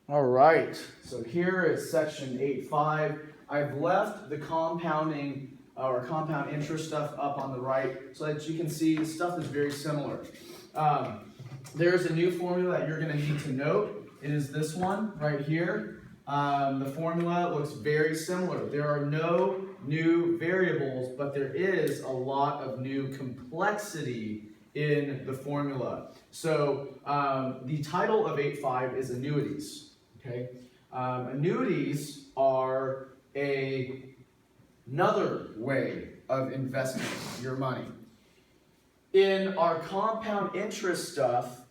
All right, so here is section 8.5. I've left the compounding or compound interest stuff up on the right so that you can see the stuff is very similar. There's a new formula that you're going to need to note. It is this one right here. The formula looks very similar. There are no new variables, but there is a lot of new complexity in the formula. So the title of 8.5 is Annuities. Okay, annuities are another way of investing your money. In our compound interest stuff,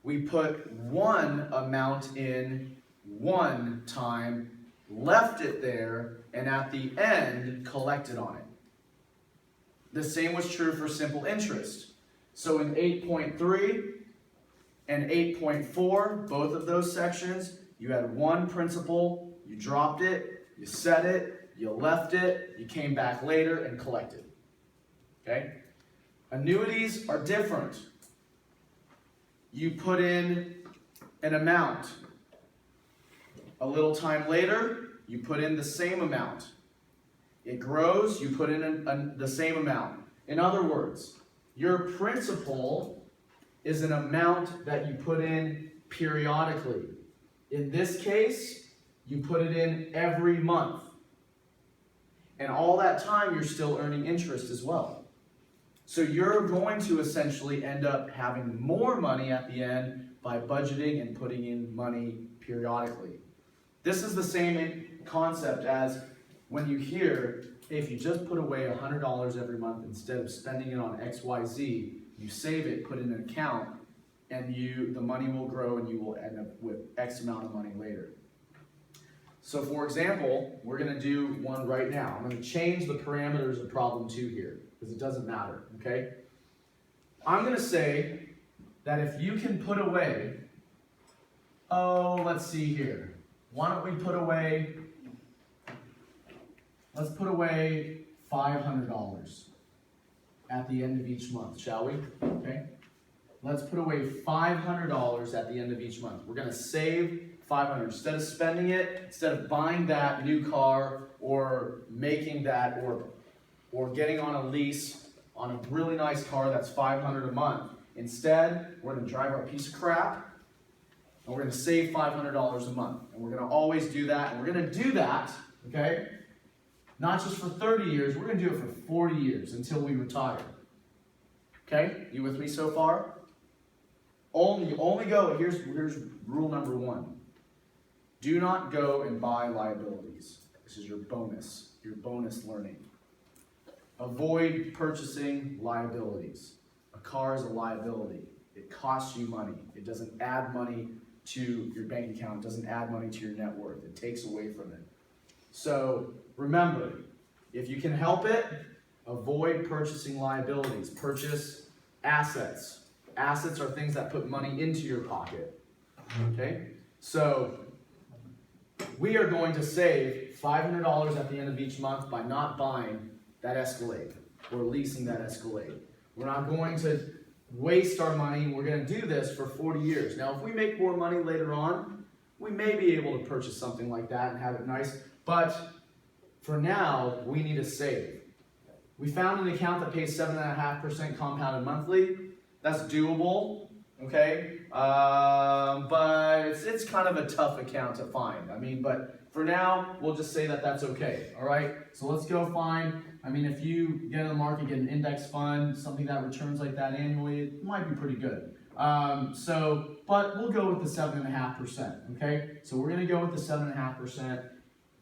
we put one amount in one time, left it there, and at the end, collected on it. The same was true for simple interest. So in 8.3 and 8.4, both of those sections, you had one principal, you dropped it, you set it, you left it, you came back later and collected. Okay? Annuities are different. You put in an amount. A little time later, you put in the same amount. It grows, you put in the same amount. In other words, your principal is an amount that you put in periodically. In this case, you put it in every month. And all that time, you're still earning interest as well. So you're going to essentially end up having more money at the end by budgeting and putting in money periodically. This is the same concept as when you hear, hey, if you just put away $100 every month instead of spending it on XYZ, you save it, put it in an account, and the money will grow and you will end up with X amount of money later. So for example, we're going to do one right now. I'm going to change the parameters of problem 2 here because it doesn't matter, okay? I'm going to say that if you can put away, let's see here. Why don't we put away, let's put away $500 at the end of each month, shall we? Okay. Let's put away $500 at the end of each month. We're going to save $500. Instead of spending it, instead of buying that new car or making that or getting on a lease on a really nice car that's $500 a month, instead, we're going to drive our piece of crap and we're going to save $500 a month. And we're going to always do that. And we're going to do that, okay, not just for 30 years, we're going to do it for 40 years until we retire. Okay, you with me so far? Only go, here's rule number 1. Do not go and buy liabilities. This is your bonus learning. Avoid purchasing liabilities. A car is a liability. It costs you money. It doesn't add money to your bank account. It doesn't add money to your net worth. It takes away from it. So remember, if you can help it, avoid purchasing liabilities. Purchase assets. Assets are things that put money into your pocket. Okay? So we are going to save $500 at the end of each month by not buying that Escalade or leasing that Escalade. We're not going to waste our money. We're going to do this for 40 years. Now, if we make more money later on, we may be able to purchase something like that and have it nice. But for now, we need to save. We found an account that pays 7.5% compounded monthly. That's doable, okay? But it's kind of a tough account to find. But for now, we'll just say that that's okay, all right? So let's go find, if you get in the market, get an index fund, something that returns like that annually, it might be pretty good. But we'll go with the 7.5%, okay? So we're gonna go with the 7.5%,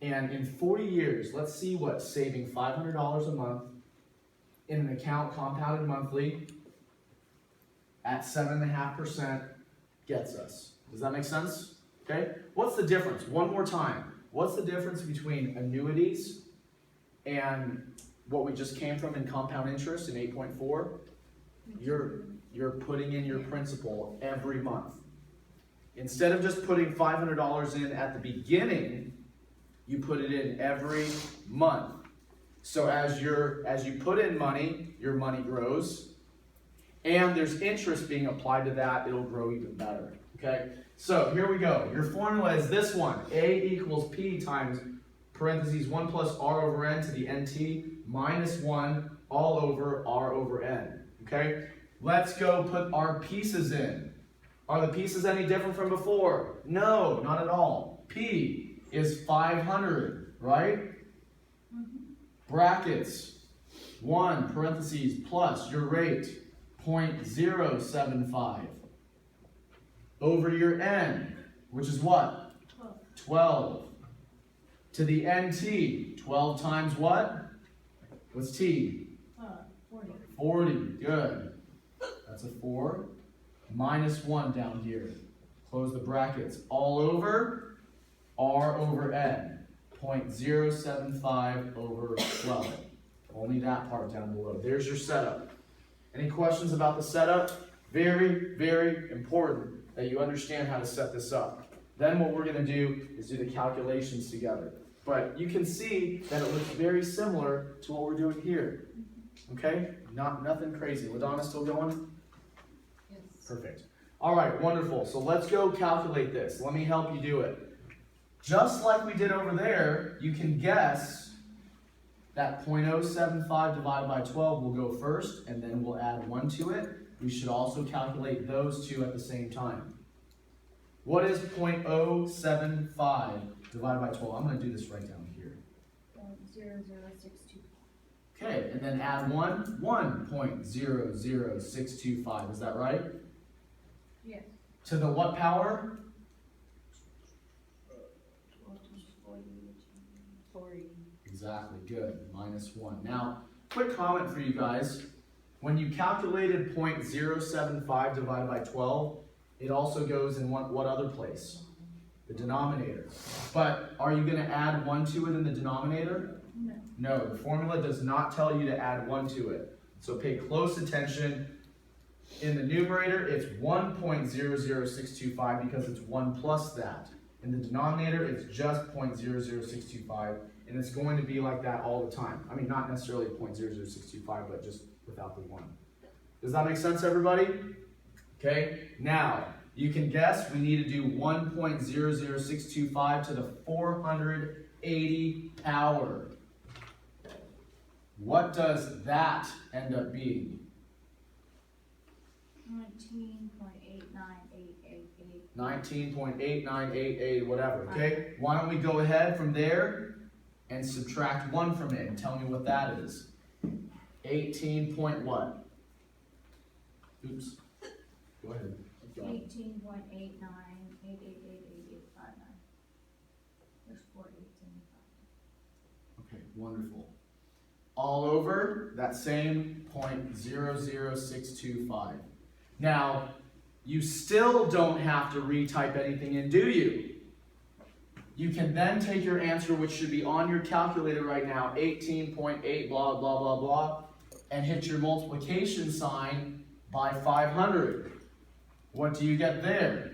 and in 40 years, let's see what saving $500 a month in an account compounded monthly at 7.5% gets us. Does that make sense? Okay? What's the difference? One more time. What's the difference between annuities and what we just came from in compound interest in 8.4? You're putting in your principal every month. Instead of just putting $500 in at the beginning, you put it in every month. So as you put in money, your money grows, and there's interest being applied to that, it'll grow even better. Okay, so here we go. Your formula is this one. A equals P times parentheses 1 plus R over N to the NT minus 1 all over R over N. Okay, let's go put our pieces in. Are the pieces any different from before? No, not at all. P is 500, right? Brackets, 1 parentheses plus your rate, 0.075. Over your N, which is what? 12. To the NT, 12 times what? What's T? 40. 40, good. That's a 4. Minus 1 down here. Close the brackets. All over R over N. 0.075 over 12. Only that part down below. There's your setup. Any questions about the setup? Very, very important that you understand how to set this up. Then what we're going to do is do the calculations together. But you can see that it looks very similar to what we're doing here. Okay? Nothing crazy. LaDonna still going? Yes. Perfect. All right, wonderful. So let's go calculate this. Let me help you do it. Just like we did over there, you can guess that 0.075 divided by 12 will go first, and then we'll add 1 to it. We should also calculate those two at the same time. What is 0.075 divided by 12? I'm going to do this right down here. 0.00625. Okay, and then add 1.00625. Is that right? Yes. To the what power? 40. Exactly, good. Minus 1. Now, quick comment for you guys. When you calculated 0.075 divided by 12, it also goes in what other place? The denominator. But are you going to add 1 to it in the denominator? No. No, the formula does not tell you to add 1 to it. So pay close attention. In the numerator, it's 1.00625 because it's 1 plus that. In the denominator, it's just 0.00625, and it's going to be like that all the time. I mean, not necessarily 0.00625, but just without the 1. Does that make sense, everybody? Okay, now, you can guess we need to do 1.00625 to the 480 power. What does that end up being? 19.89888. 19.8988, whatever, okay? Why don't we go ahead from there and subtract 1 from it and tell me what that is. 18 point what? Oops. Go ahead. 18.8988888859. There's 4 8s in the Okay, wonderful. All over that same 0.00625. Now, you still don't have to retype anything in, do you? You can then take your answer, which should be on your calculator right now, 18.8 blah, blah, blah, blah, and hit your multiplication sign by 500. What do you get there?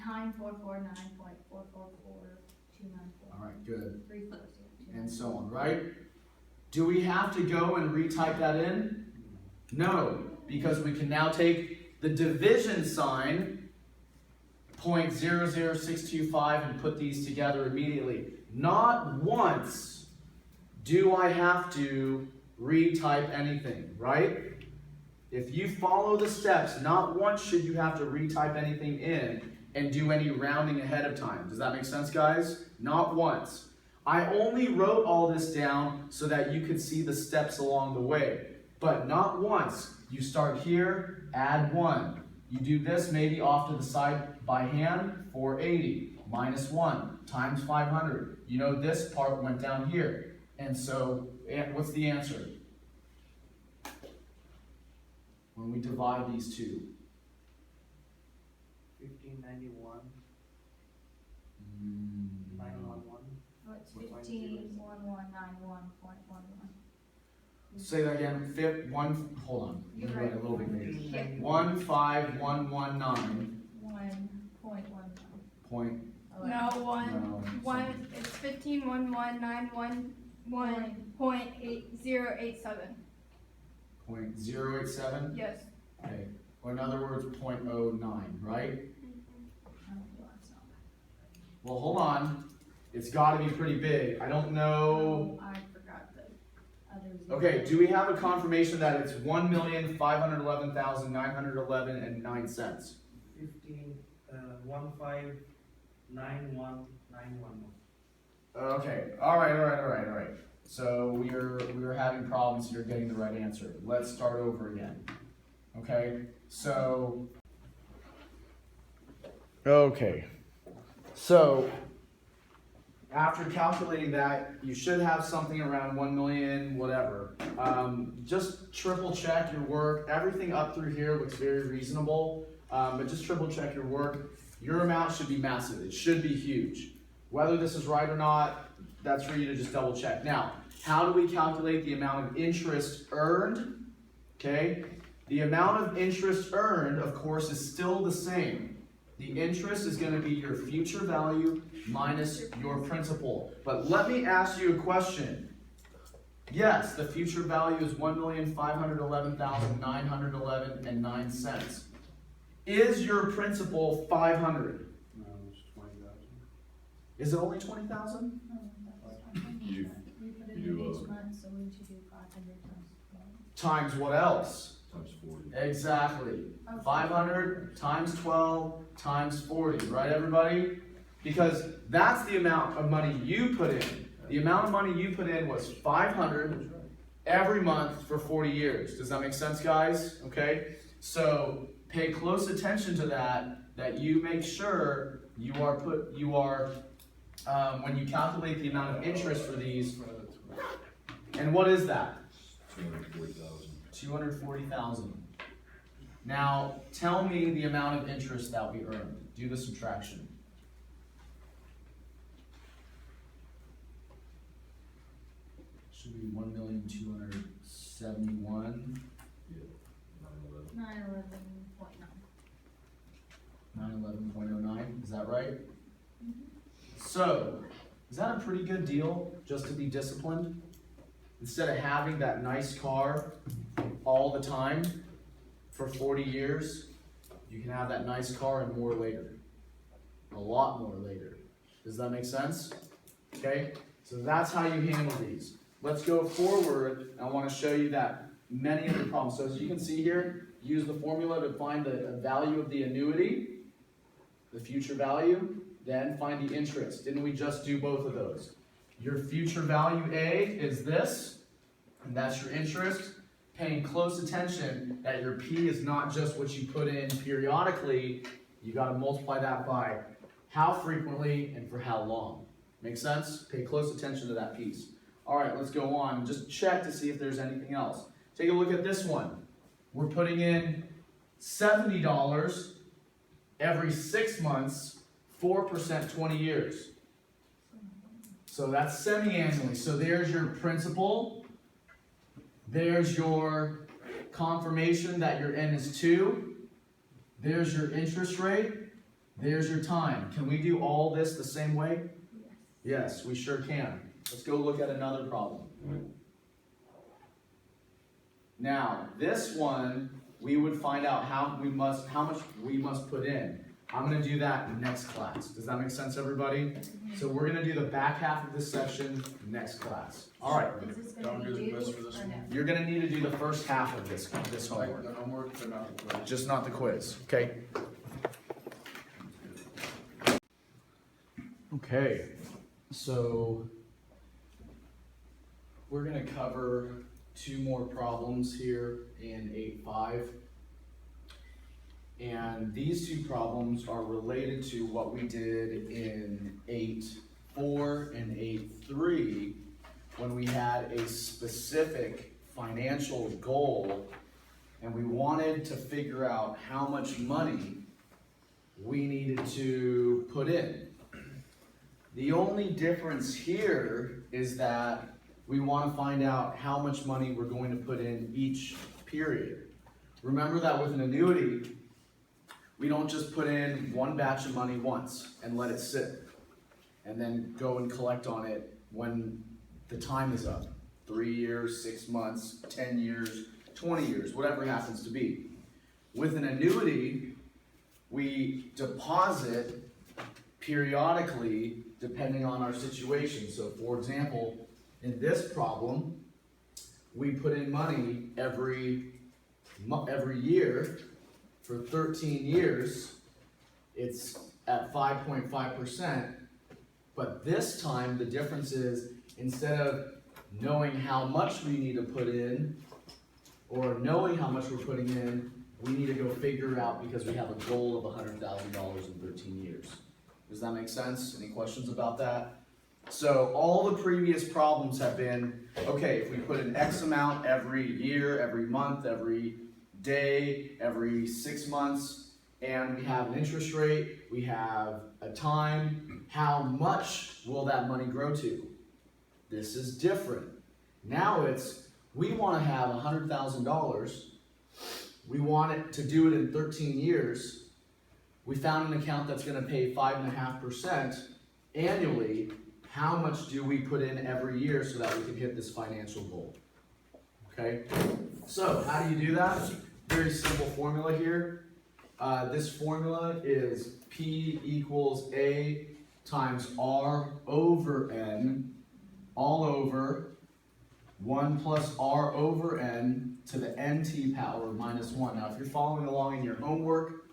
9,449.444294. All right, good. 3 4, And so on, right? Do we have to go and retype that in? No, because we can now take the division sign, 0.00625, and put these together immediately. Not once do I have to retype anything, right? If you follow the steps, not once should you have to retype anything in and do any rounding ahead of time. Does that make sense, guys? Not once. I only wrote all this down so that you could see the steps along the way. But not once. You start here, add 1. You do this maybe off to the side by hand, 480, minus 1, times 500. You know this part went down here. And so, what's the answer? When we divide these two. 1591. 911. Oh, it's 151191.11. Say that again. Hold on. You're Let me right. write a little bit bigger. 15119. 1.11. Point. No, No. one. It's 151191. 1.8087. 0.087? Yes. Okay. Or in other words, 0.09, right? I don't feel like so. Well, hold on. It's got to be pretty big. I don't know. I forgot the others. Okay, do we have a confirmation that it's 1,511,911.09? 15,159,191. Okay. All right. So we are having problems here getting the right answer. Let's start over again. Okay. So after calculating that, you should have something around 1 million, whatever. Just triple check your work. Everything up through here looks very reasonable, but just triple check your work. Your amount should be massive. It should be huge. Whether this is right or not, that's for you to just double check. Now, how do we calculate the amount of interest earned? Okay, the amount of interest earned, of course, is still the same. The interest is going to be your future value minus your principal. But let me ask you a question. Yes, the future value is 1,511,911.09. Is your principal 500? No, it's 20,000. Is it only 20,000? We put it in each month, so we should do 500 times 12. Times what else? Times 40. Exactly. Okay. 500 times 12 times 40, right everybody? Because that's the amount of money you put in. The amount of money you put in was 500 every month for 40 years. Does that make sense, guys? Okay? So pay close attention to that you make sure when you calculate the amount of interest for these, and what is that? 240,000. 240,000. Now, tell me the amount of interest that we earned. Do the subtraction. Should be 1,271,911.9. Yeah. 911.9. Is that right? So, is that a pretty good deal just to be disciplined? Instead of having that nice car all the time for 40 years, you can have that nice car and more later. A lot more later. Does that make sense? Okay, so that's how you handle these. Let's go forward. I want to show you that many of the problems. So as you can see here, use the formula to find the value of the annuity, the future value, then find the interest. Didn't we just do both of those? Your future value A is this, and that's your interest. Paying close attention that your P is not just what you put in periodically. You got to multiply that by how frequently and for how long. Make sense? Pay close attention to that piece. All right, let's go on. Just check to see if there's anything else. Take a look at this one. We're putting in $70 every 6 months, 4%, 20 years. So that's semi-annually. So there's your principal. There's your confirmation that your N is 2. There's your interest rate. There's your time. Can we do all this the same way? Yes. Yes, we sure can. Let's go look at another problem. Now, this one, we would find out how much we must put in. I'm going to do that next class. Does that make sense, everybody? So we're going to do the back half of this section next class. All right. Is this Don't gonna do be the due quiz for this or one. no? You're going to need to do the first half of this homework. The homework, but not the quiz. Just not the quiz, okay? Okay, so we're going to cover 2 more problems here in 8.5. And these 2 problems are related to what we did in 8.4 and 8.3 when we had a specific financial goal and we wanted to figure out how much money we needed to put in. The only difference here is that we want to find out how much money we're going to put in each period. Remember that with an annuity, we don't just put in one batch of money once and let it sit and then go and collect on it when the time is up. 3 years, 6 months, 10 years, 20 years, whatever it happens to be. With an annuity, we deposit periodically depending on our situation. So for example, in this problem, we put in money every year for 13 years. It's at 5.5%, but this time the difference is instead of knowing how much we need to put in or knowing how much we're putting in, we need to go figure out because we have a goal of $100,000 in 13 years. Does that make sense? Any questions about that? So all the previous problems have been, okay, if we put in X amount every year, every month, every day, every 6 months, and we have an interest rate, we have a time, how much will that money grow to? This is different. Now it's, we want to have $100,000. We want it to do it in 13 years. We found an account that's going to pay 5.5% annually. How much do we put in every year so that we can hit this financial goal? Okay, so how do you do that? Very simple formula here. This formula is P equals A times R over N, all over 1 plus R over N to the NT power minus 1. Now if you're following along in your homework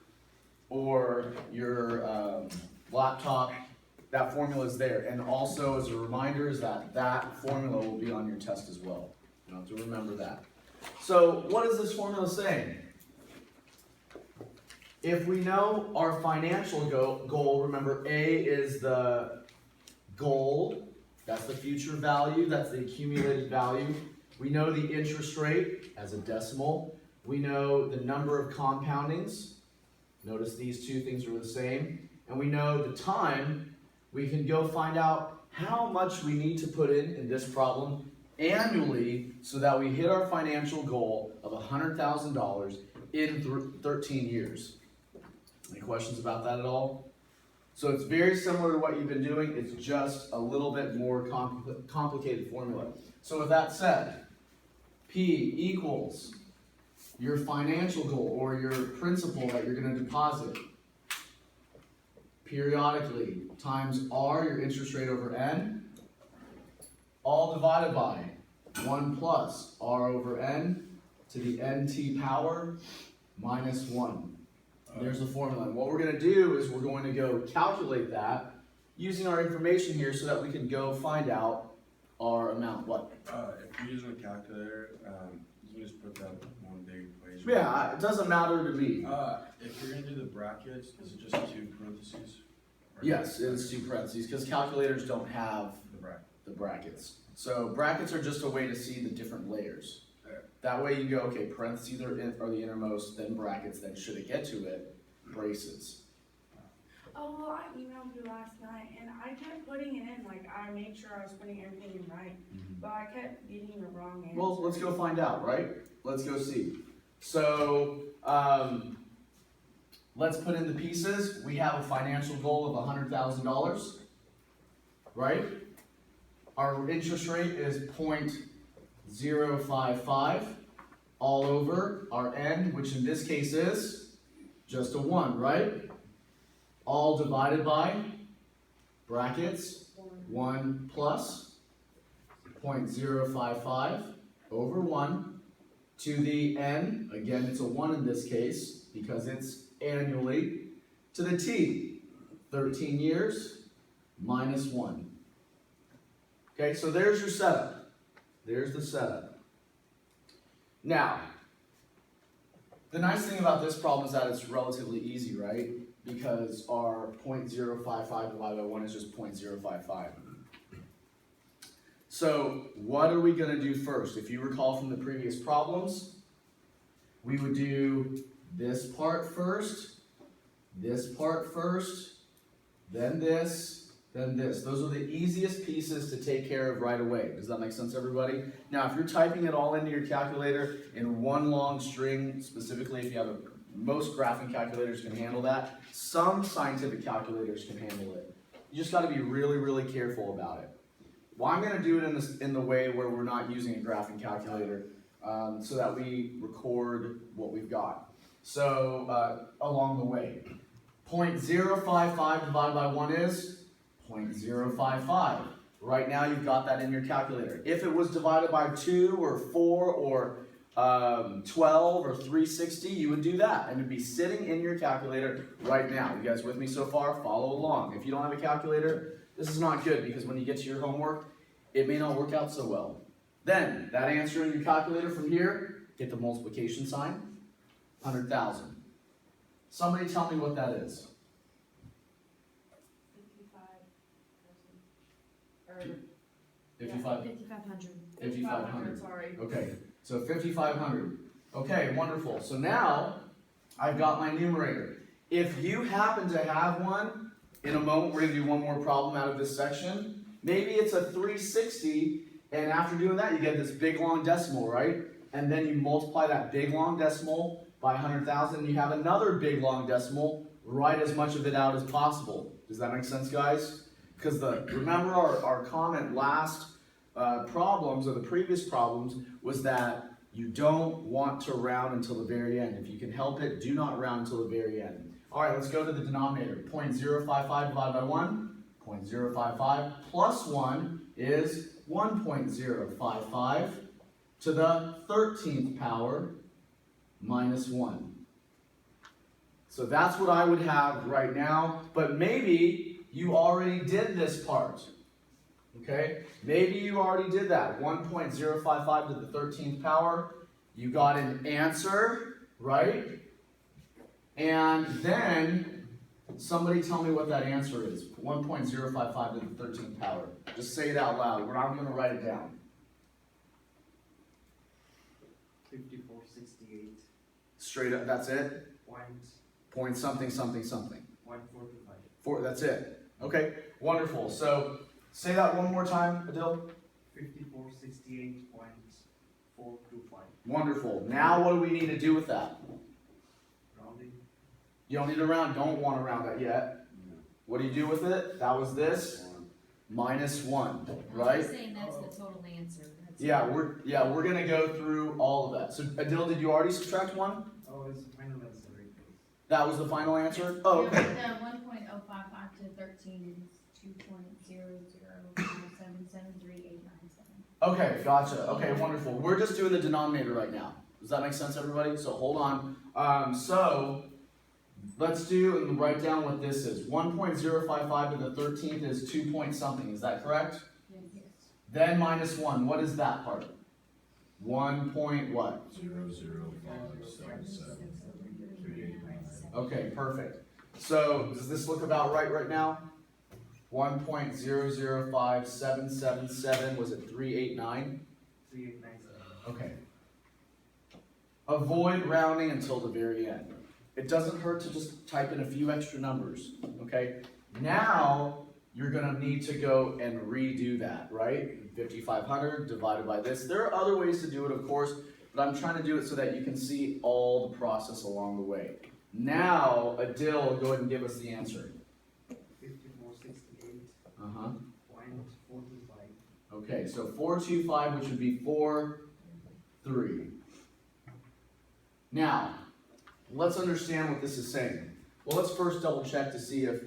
or your laptop, that formula is there. And also as a reminder is that formula will be on your test as well. You have to remember that. So what is this formula saying? If we know our financial goal, remember A is the goal, that's the future value, that's the accumulated value. We know the interest rate as a decimal. We know the number of compoundings. Notice these two things are the same. And we know the time. We can go find out how much we need to put in this problem annually so that we hit our financial goal of $100,000 in 13 years. Any questions about that at all? So it's very similar to what you've been doing, it's just a little bit more complicated formula. So with that said, P equals your financial goal or your principal that you're going to deposit periodically times R, your interest rate over N, all divided by 1 plus R over N to the NT power minus 1. There's the formula. And what we're going to do is we're going to go calculate that using our information here so that we can go find out our amount. What? If you're using a calculator, you can just put that one big equation. Yeah, it doesn't matter to me. If you're gonna do the brackets, is it just 2 parentheses? Or Yes, it's 2 parentheses because calculators don't have the bracket. the brackets. So brackets are just a way to see the different layers. Okay. That way you go, okay, parentheses are the innermost, then brackets, then should it get to it, braces. Oh, well, I emailed you last night and I kept putting it in, like I made sure I was putting everything in right, but I kept getting the wrong answer. Well, let's go find out, right? Let's go see. So, let's put in the pieces. We have a financial goal of $100,000, right? Our interest rate is 0.055 all over our N, which in this case is just a 1, right? All divided by brackets 1 plus 0.055 over 1 to the N, again it's a 1 in this case because it's annually, to the T, 13 years minus 1. Okay, so there's your setup. There's the setup. Now, the nice thing about this problem is that it's relatively easy, right? Because our 0.055 divided by 1 is just 0.055. So what are we going to do first? If you recall from the previous problems, we would do this part first, then this, then this. Those are the easiest pieces to take care of right away. Does that make sense, everybody? Now, if you're typing it all into your calculator in one long string, specifically if you have most graphing calculators can handle that. Some scientific calculators can handle it. You just got to be really, really careful about it. Well, I'm gonna do it in the way where we're not using a graphing calculator, so that we record what we've got. So, along the way, 0.055 divided by 1 is 0.055. Right now you've got that in your calculator. If it was divided by 2 or 4 or 12 or 360, you would do that, and it'd be sitting in your calculator right now. You guys with me so far? Follow along. If you don't have a calculator, this is not good, because when you get to your homework, it may not work out so well. Then, that answer in your calculator from here, get the multiplication sign, 100,000. Somebody tell me what that is. 55. 5,500. 5,500. Sorry. Okay, so 5,500. Okay, wonderful. So now I've got my numerator. If you happen to have one, in a moment we're going to do one more problem out of this section. Maybe it's a 360, and after doing that you get this big long decimal, right? And then you multiply that big long decimal by 100,000, and you have another big long decimal. Write as much of it out as possible. Does that make sense, guys? Because remember our comment last problems, or the previous problems, was that you don't want to round until the very end. If you can help it, do not round until the very end. All right, let's go to the denominator. 0.055 divided by 1, 0.055 plus 1 is 1.055 to the 13th power minus 1. So that's what I would have right now, but maybe you already did this part. Okay? Maybe you already did that. 1.055 to the 13th power. You got an answer, right? And then somebody tell me what that answer is. 1.055 to the 13th power. Just say it out loud. We're not going to write it down. 5468. Straight up, that's it? Point something, something, something. 1425. That's it. Okay, wonderful. So say that one more time, Adil. 5468.425. Wonderful. Now what do we need to do with that? Rounding. You don't need to round. Don't want to round that yet. What do you do with it? That was this minus 1, right? I'm saying that's the total answer. That's Yeah, we're gonna go through all of that. So Adil, did you already subtract 1? Oh, it's final answer, right? That was the final answer? Oh, okay. The 1.055 to 13 is 2.005773,897. Okay, gotcha. Okay, wonderful. We're just doing the denominator right now. Does that make sense, everybody? So hold on. So let's do and write down what this is. 1.055 to the 13th is 2 point something. Is that correct? Yes. Then minus 1. What is that part? 1 point what? 0.005773897. Okay, perfect. So does this look about right now? 1.005777, was it 389? 3897. Okay. Avoid rounding until the very end. It doesn't hurt to just type in a few extra numbers, okay? Now, you're gonna need to go and redo that, right? 5,500 divided by this. There are other ways to do it, of course, but I'm trying to do it so that you can see all the process along the way. Now, Adil, go ahead and give us the answer. 5468.425. Uh-huh. Okay, so 425, which would be 4,3. Now, let's understand what this is saying. Well, let's first double check to see if,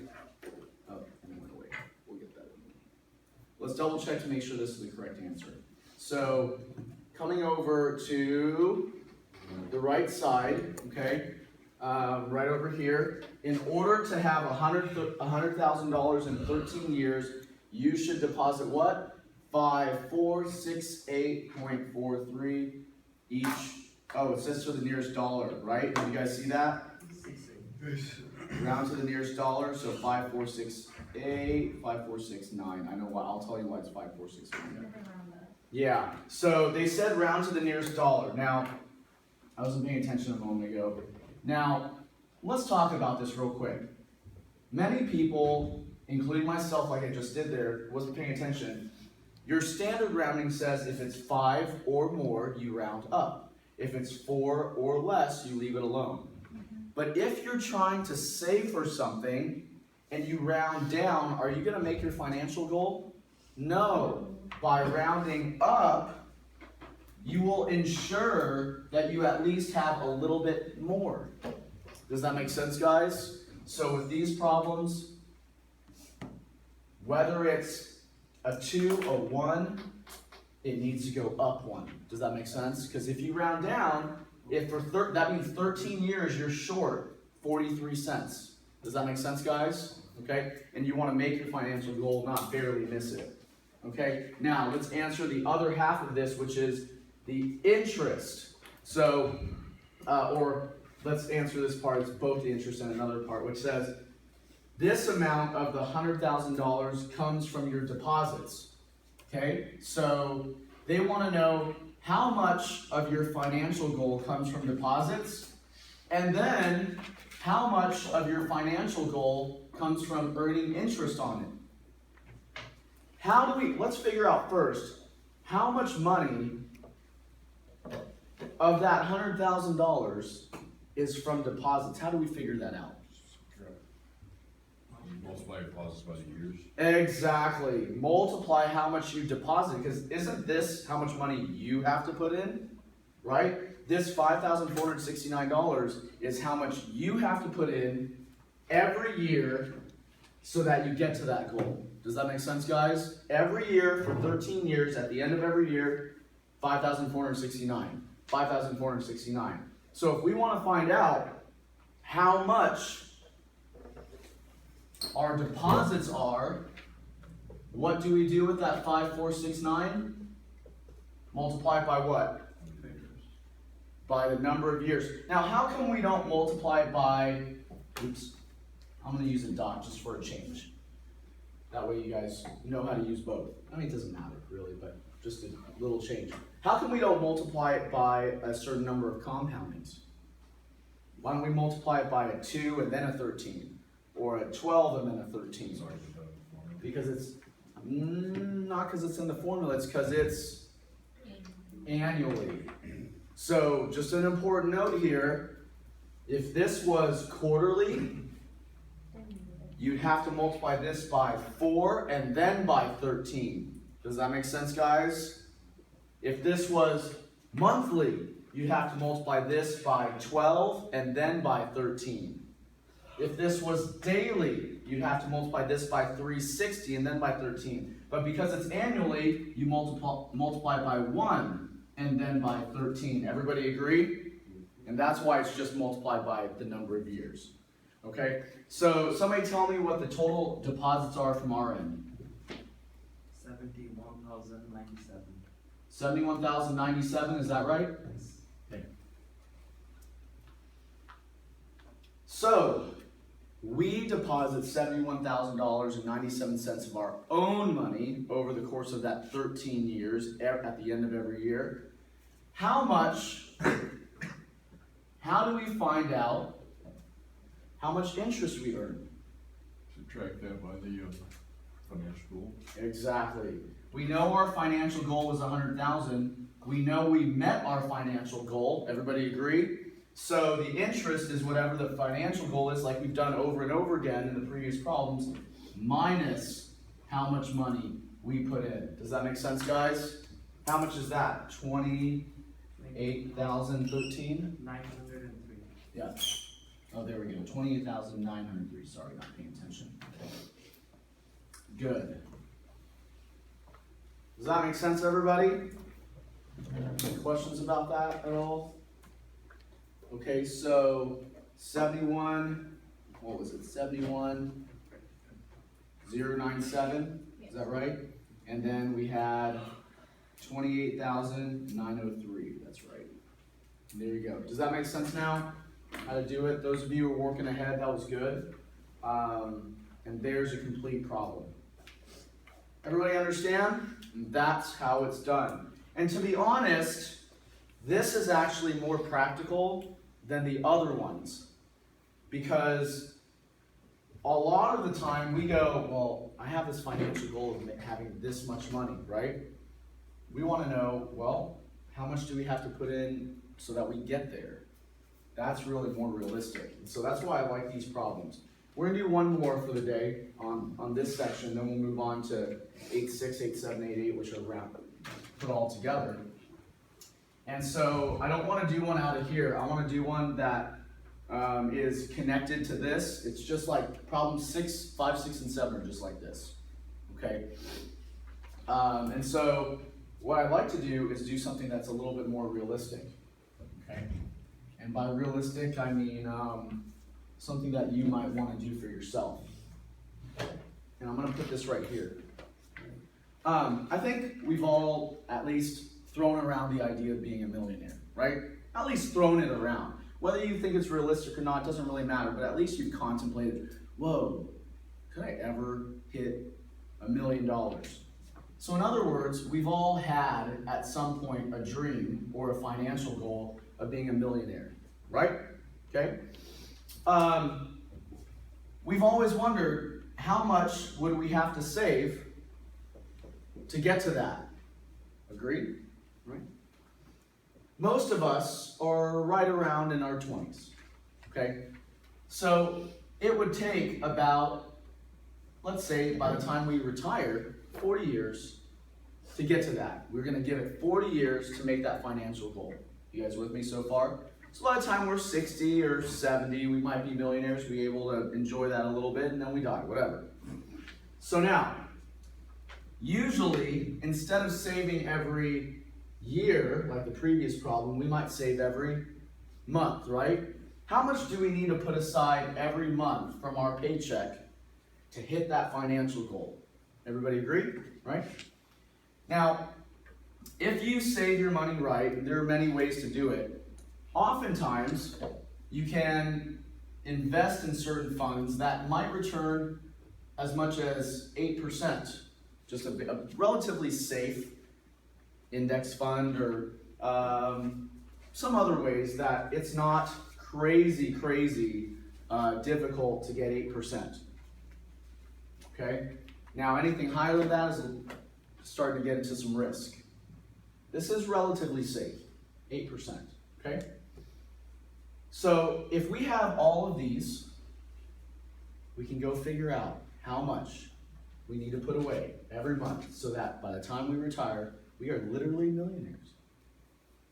oh, it went away. We'll get that. Let's double check to make sure this is the correct answer. So, coming over to the right side, okay, right over here, in order to have $100,000 in 13 years, you should deposit what? 5468.43 each. Oh, it says to the nearest dollar, right? Did you guys see that? 68. Round to the nearest dollar, so 5468, 5469. I know why. I'll tell you why it's 5469. Yeah. So they said round to the nearest dollar. Now, I wasn't paying attention a moment ago. Now, let's talk about this real quick. Many people, including myself, like I just did there, wasn't paying attention. Your standard rounding says if it's 5 or more, you round up. If it's 4 or less, you leave it alone. But if you're trying to save for something and you round down, are you going to make your financial goal? No. By rounding up, you will ensure that you at least have a little bit more. Does that make sense, guys? So with these problems, whether it's a 2, a 1, it needs to go up 1. Does that make sense? Because if you round down, if for that means 13 years you're short 43 cents. Does that make sense, guys? Okay? And you want to make your financial goal, not barely miss it. Okay? Now, let's answer the other half of this, which is the interest. So, or let's answer this part, it's both the interest and another part, which says, this amount of the $100,000 comes from your deposits. Okay? So, they want to know how much of your financial goal comes from deposits, and then how much of your financial goal comes from earning interest on it. Let's figure out first, how much money of that $100,000 is from deposits? How do we figure that out? Multiply deposits by the years. Exactly. Multiply how much you deposit, because isn't this how much money you have to put in? Right? This $5,469 is how much you have to put in every year so that you get to that goal. Does that make sense, guys? Every year for 13 years, at the end of every year, 5,469. 5,469. So if we want to find out how much our deposits are, what do we do with that 5,469? Multiply it by what? By the number of years. Now, how come we don't multiply it by, oops, I'm going to use a dot just for a change. That way you guys know how to use both. I mean, it doesn't matter really, but just a little change. How come we don't multiply it by a certain number of compoundings? Why don't we multiply it by a 2 and then a 13? Or a 12 and then a 13? Because it's, not because it's in the formula, it's because it's annually. So, just an important note here, if this was quarterly, you'd have to multiply this by 4 and then by 13. Does that make sense, guys? If this was monthly, you'd have to multiply this by 12 and then by 13. If this was daily, you'd have to multiply this by 360 and then by 13. But because it's annually, you multiply by 1 and then by 13. Everybody agree? And that's why it's just multiplied by the number of years. Okay? So somebody tell me what the total deposits are from our end. 71,097. 71,097, is that right? Yes. Okay. So, we deposit $71,000.97 of our own money over the course of that 13 years at the end of every year. How do we find out how much interest we earn? Subtract that by the financial goal. Exactly. We know our financial goal was $100,000. We know we met our financial goal. Everybody agree? So the interest is whatever the financial goal is, like we've done over and over again in the previous problems, minus how much money we put in. Does that make sense, guys? How much is that? 28,013? 903. Yeah. Oh, there we go. 28,903. Sorry, not paying attention. Okay. Good. Does that make sense, everybody? Any questions about that at all? Okay, so 71, what was it? 71,097, is that right? And then we had 28,903, that's right. There you go. Does that make sense now? How to do it? Those of you who are working ahead, that was good. And there's a complete problem. Everybody understand? That's how it's done. And to be honest, this is actually more practical than the other ones, because a lot of the time we go, well, I have this financial goal of having this much money, right? We want to know, well, how much do we have to put in so that we get there? That's really more realistic. So that's why I like these problems. We're gonna do one more for the day on this section, then we'll move on to 8.6, 8.7, 8.8, which are put all together. And so I don't want to do one out of here. I want to do one that is connected to this. It's just like problem 6, 5, 6, and 7 are just like this. Okay. And so what I'd like to do is do something that's a little bit more realistic. Okay. And by realistic, I mean something that you might want to do for yourself. And I'm going to put this right here. I think we've all at least thrown around the idea of being a millionaire, right? At least thrown it around. Whether you think it's realistic or not doesn't really matter, but at least you've contemplated, whoa, could I ever hit $1 million? So in other words, we've all had at some point a dream or a financial goal of being a millionaire, right? Okay? We've always wondered, how much would we have to save to get to that? Agreed? Right? Most of us are right around in our 20s, okay? So it would take about, let's say, by the time we retire, 40 years to get to that. We're gonna give it 40 years to make that financial goal. You guys with me so far? So by the time we're 60 or 70, we might be millionaires, be able to enjoy that a little bit, and then we die, whatever. So now, usually, instead of saving every year, like the previous problem, we might save every month, right? How much do we need to put aside every month from our paycheck to hit that financial goal? Everybody agree, right? Now, if you save your money right, there are many ways to do it. Oftentimes, you can invest in certain funds that might return as much as 8%, just a relatively safe index fund, or some other ways that it's not crazy difficult to get 8%. Okay? Now anything higher than that is starting to get into some risk. This is relatively safe, 8%. Okay? So if we have all of these, we can go figure out how much we need to put away every month so that by the time we retire, we are literally millionaires.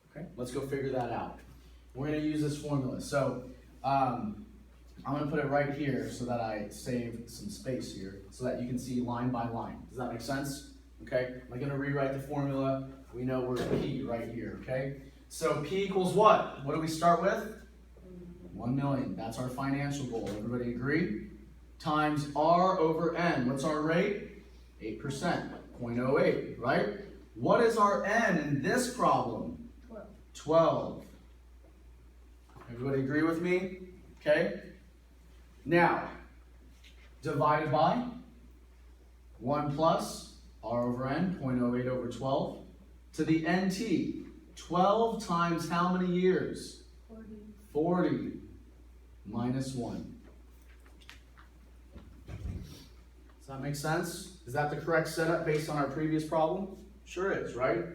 Okay, let's go figure that out. We're going to use this formula. So I'm going to put it right here so that I save some space here so that you can see line by line. Does that make sense? Okay, I'm going to rewrite the formula. We know we're P right here, okay? So P equals what? What do we start with? 1 million. That's our financial goal. Everybody agree? Times R over N. What's our rate? 8%. 0.08, right? What is our N in this problem? 12. Everybody agree with me? Okay. Now, divided by 1 plus R over N, 0.08 over 12, to the NT. 12 times how many years? 40 minus 1. Does that make sense? Is that the correct setup based on our previous problem? Sure is, right?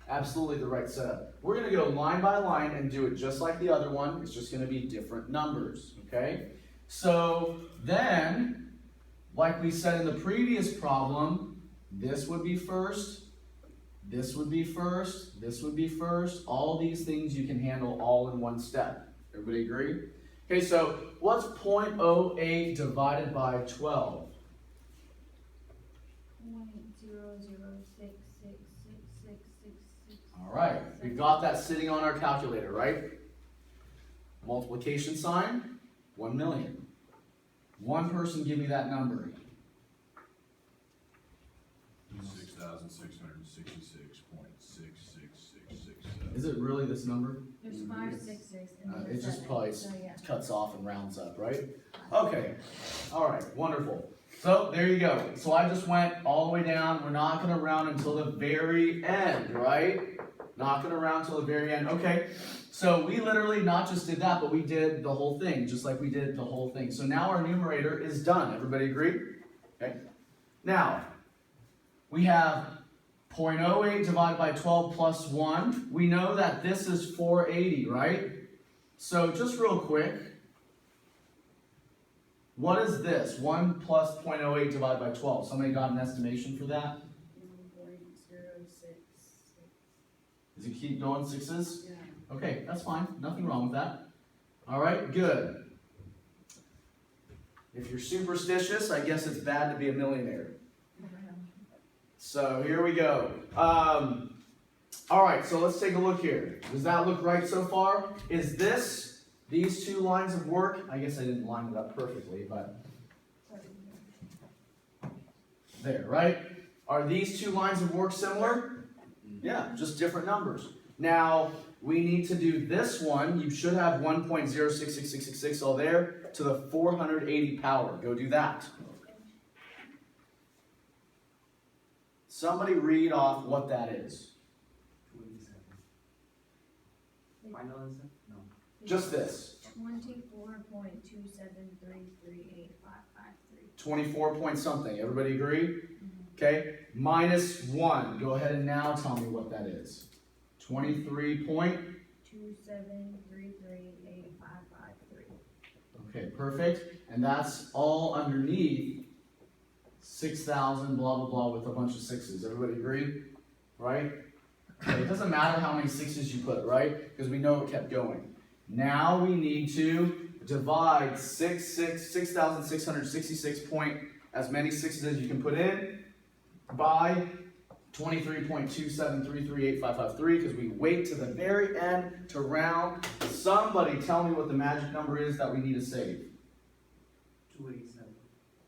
Absolutely the right setup. We're going to go line by line and do it just like the other one. It's just going to be different numbers, okay? So then, like we said in the previous problem, this would be first, this would be first, this would be first. All these things you can handle all in one step. Everybody agree? Okay, so what's 0.08 divided by 12? 0.00666666. All right, we've got that sitting on our calculator, right? Multiplication sign, 1 million. One person give me that number. 6,666.66667. Is it really this number? There's 566 in the It just seven, probably so yeah. cuts off and rounds up, right? Okay, all right, wonderful. So there you go. So I just went all the way down. We're not going to round until the very end, right? Not going to round until the very end. Okay, so we literally not just did that, but we did the whole thing, just like we did the whole thing. So now our numerator is done. Everybody agree? Okay. Now, we have 0.08 divided by 12 plus 1. We know that this is 480, right? So just real quick, What is this? 1 plus 0.08 divided by 12. Somebody got an estimation for that? 1.066. Does it keep going sixes? Yeah. Okay, that's fine. Nothing wrong with that. All right, good. If you're superstitious, I guess it's bad to be a millionaire. So here we go. All right, so let's take a look here. Does that look right so far? Is these two lines of work? I guess I didn't line it up perfectly, but there, right? Are these two lines of work similar? Yeah, just different numbers. Now, we need to do this one. You should have 1.066666 all there to the 480 power. Go do that. Somebody read off what that is. 287. Final answer? No. Just this. 24.2733855. 24 point something. Everybody agree? Okay. Minus 1. Go ahead and now tell me what that is. 23 point. 2733855. Okay, perfect. And that's all underneath 6,000, blah, blah, blah, with a bunch of sixes. Everybody agree? Right? Okay, it doesn't matter how many sixes you put, right? Because we know it kept going. Now we need to divide 6,666 point, as many sixes as you can put in, by 23.2733855 because we wait to the very end to round. Somebody tell me what the magic number is that we need to save. 287.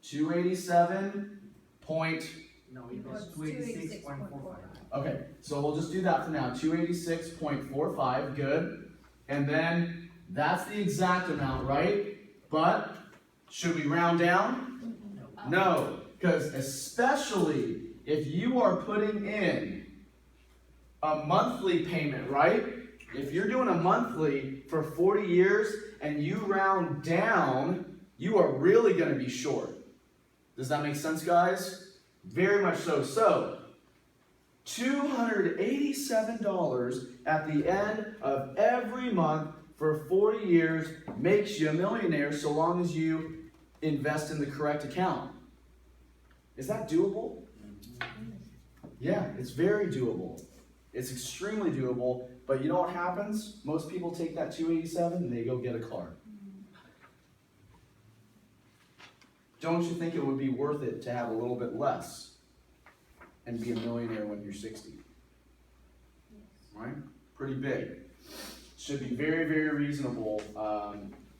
287 point. No, it No, was it's 286.45. Okay, so we'll just do that for now. 286.45, good. And then that's the exact amount, right? But should we round down? No, because especially if you are putting in a monthly payment, right? If you're doing a monthly for 40 years and you round down, you are really going to be short. Does that make sense, guys? Very much so. So, $287 at the end of every month for 40 years makes you a millionaire so long as you invest in the correct account. Is that doable? Yeah, it's very doable. It's extremely doable, but you know what happens? Most people take that 287 and they go get a car. Don't you think it would be worth it to have a little bit less and be a millionaire when you're 60? Right? Pretty big. Should be very, very reasonable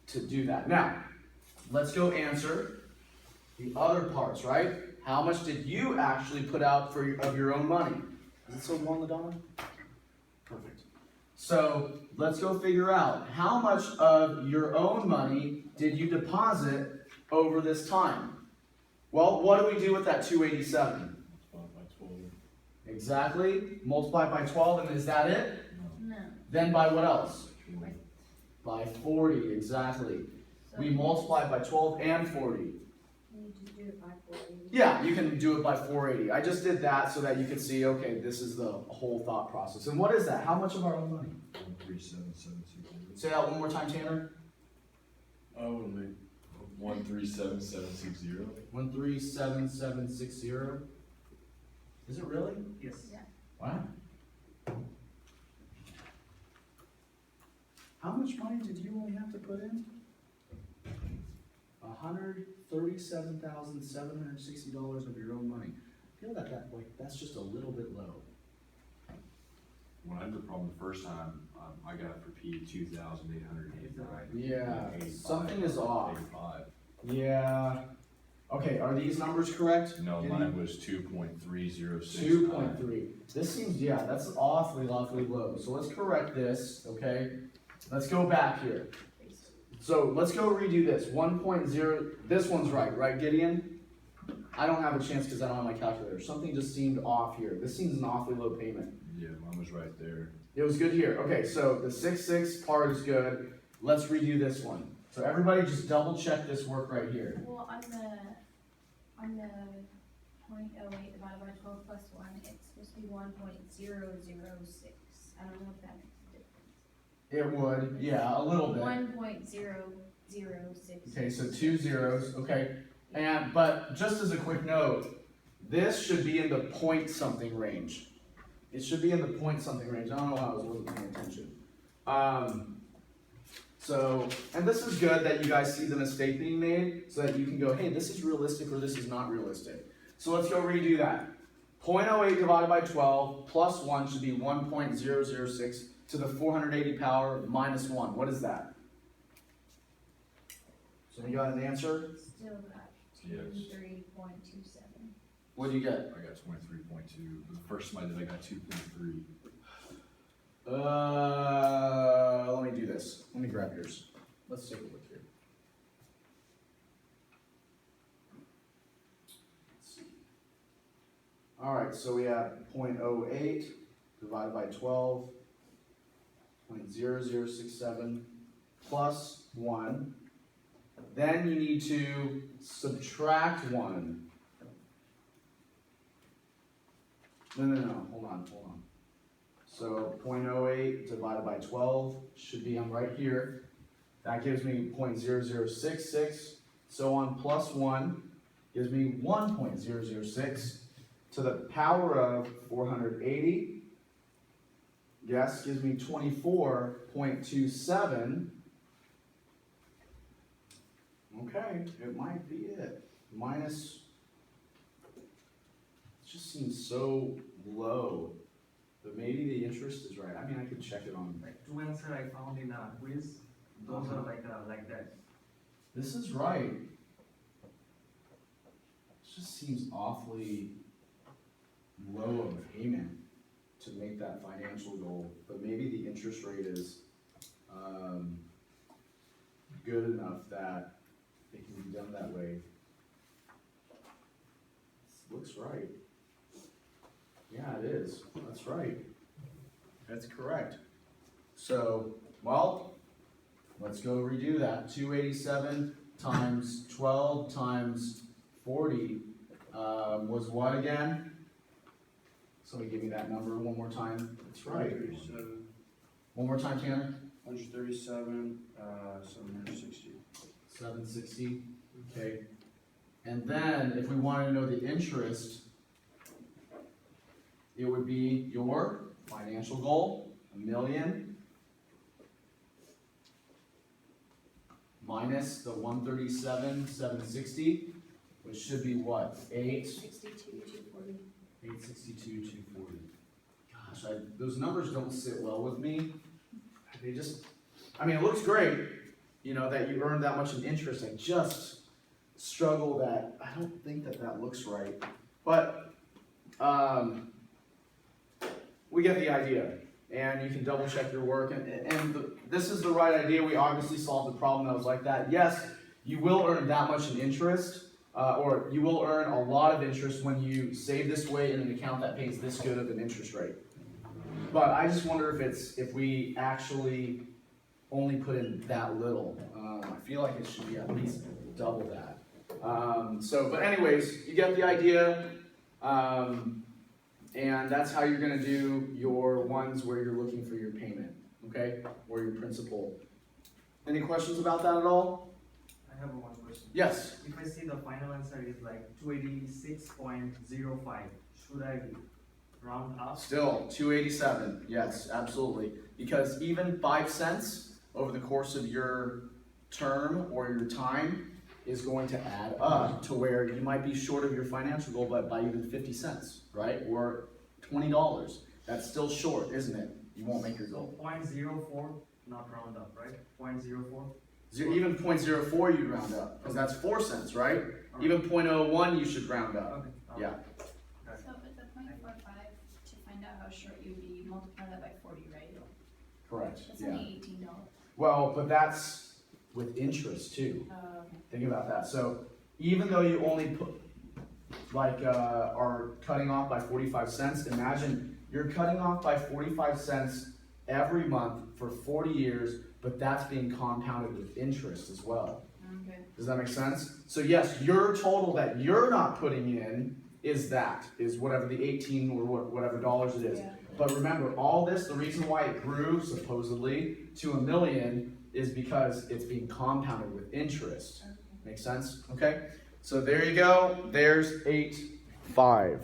to do that. Now, let's go answer the other parts, right? How much did you actually put out of your own money? Is it so long, LaDonna? Perfect. So let's go figure out how much of your own money did you deposit over this time? Well, what do we do with that 287? Multiply by 12. Exactly. Multiply by 12, and is that it? No. Then by what else? 20. By 40, exactly. So We multiply by 12 and 40. You just do it by 480. Yeah, you can do it by 480. I just did that so that you could see, okay, this is the whole thought process. And what is that? How much of our own money? 137760. Say that one more time, Tanner. Oh, wait. 137760. 137760. Is it really? Yes. Yeah. Wow. How much money did you only have to put in? $137,760 of your own money. I feel that's just a little bit low. When I had the problem the first time, I got it for P 2,889. Yeah, 85, something is off. 85. Yeah. Okay, are these numbers correct? No, Gideon? mine was 2.306. 2.3. This seems, yeah, that's awfully low. So let's correct this, okay? Let's go back here. So let's go redo this. 1.0, this one's right, Gideon? I don't have a chance because I don't have my calculator. Something just seemed off here. This seems an awfully low payment. Yeah, mine was right there. It was good here. Okay, so the 6.6 part is good. Let's redo this one. So everybody just double check this work right here. Well, on the 0.08 divided by 12 plus 1, it's supposed to be 1.006. I don't know if that makes a difference. It would, yeah, a little bit. 1.0 0.006. Okay, so 2 zeros, okay. But just as a quick note, this should be in the point something range. It should be in the point something range. I don't know how I wasn't paying attention. And this is good that you guys see the mistake being made so that you can go, hey, this is realistic or this is not realistic. So let's go redo that. 0.08 divided by 12 plus 1 should be 1.006 to the 480 power minus 1. What is that? So you got an answer? Still got Yes. 23.27. What do you get? I got 23.2, the first time I did, I got 2.3. Let me do this. Let me grab yours. Let's take a look here. Let's see. All right, so we have 0.08 divided by 12, 0.0067 plus 1. Then you need to subtract 1. No, hold on. So 0.08 divided by 12 should be on right here. That gives me 0.0066, so on plus 1 gives me 1.006 to the power of 480. Yes, gives me 24.27. Okay, it might be it. Minus, it just seems so low. But maybe the interest is right. I mean, I could check it on. Like two answers I found in a quiz, those are like that. This is right. It just seems awfully low of a payment to make that financial goal. But maybe the interest rate is good enough that it can be done that way. This looks right. Yeah, it is. That's right. That's correct. So, well, let's go redo that. 287 times 12 times 40 was what again? Somebody give me that number one more time. That's right. 137, One more time, Tanner. 137, 760. 760. Okay. And then if we wanted to know the interest, it would be your financial goal, $1 million, minus the 137,760, which should be what? 62,240. 862,240. Gosh, those numbers don't sit well with me. They just, I mean, it looks great, you know, that you earned that much in interest. I just struggle that, I don't think that that looks right. But, we get the idea, and you can double check your work, this is the right idea. We obviously solved the problem that was like that. Yes, you will earn that much in interest, or you will earn a lot of interest when you save this way in an account that pays this good of an interest rate. But I just wonder if we actually only put in that little. I feel like it should be at least double that. But anyways, you get the idea. And that's how you're gonna do your ones where you're looking for your payment, okay? Or your principal. Any questions about that at all? I have one question. Yes. If I see the final answer is like 286.05, should I round up? Still, 287, yes, absolutely. Because even 5 cents over the course of your term or your time is going to add up to where you might be short of your financial goal by even 50 cents, right? Or $20. That's still short, isn't it? You won't make your goal. So 0.04, not round up, right? 0.04? Even 0.04 you round up, because that's 4 cents, right? Even 0.01 you should round up. Okay. Yeah. So with the 0.45, to find out how short you'd be, multiply that by 40, right? Correct, That's yeah. only $18. Well, but that's with interest too. Okay. Think about that. So even though you only put, are cutting off by 45 cents, imagine you're cutting off by 45 cents every month for 40 years, but that's being compounded with interest as well. Okay. Does that make sense? So yes, your total that you're not putting in is whatever the 18 or whatever dollars it is. Yeah. But remember, all this, the reason why it grew supposedly to $1 million is because it's being compounded with interest. Make sense? Okay? So there you go. There's 8.5.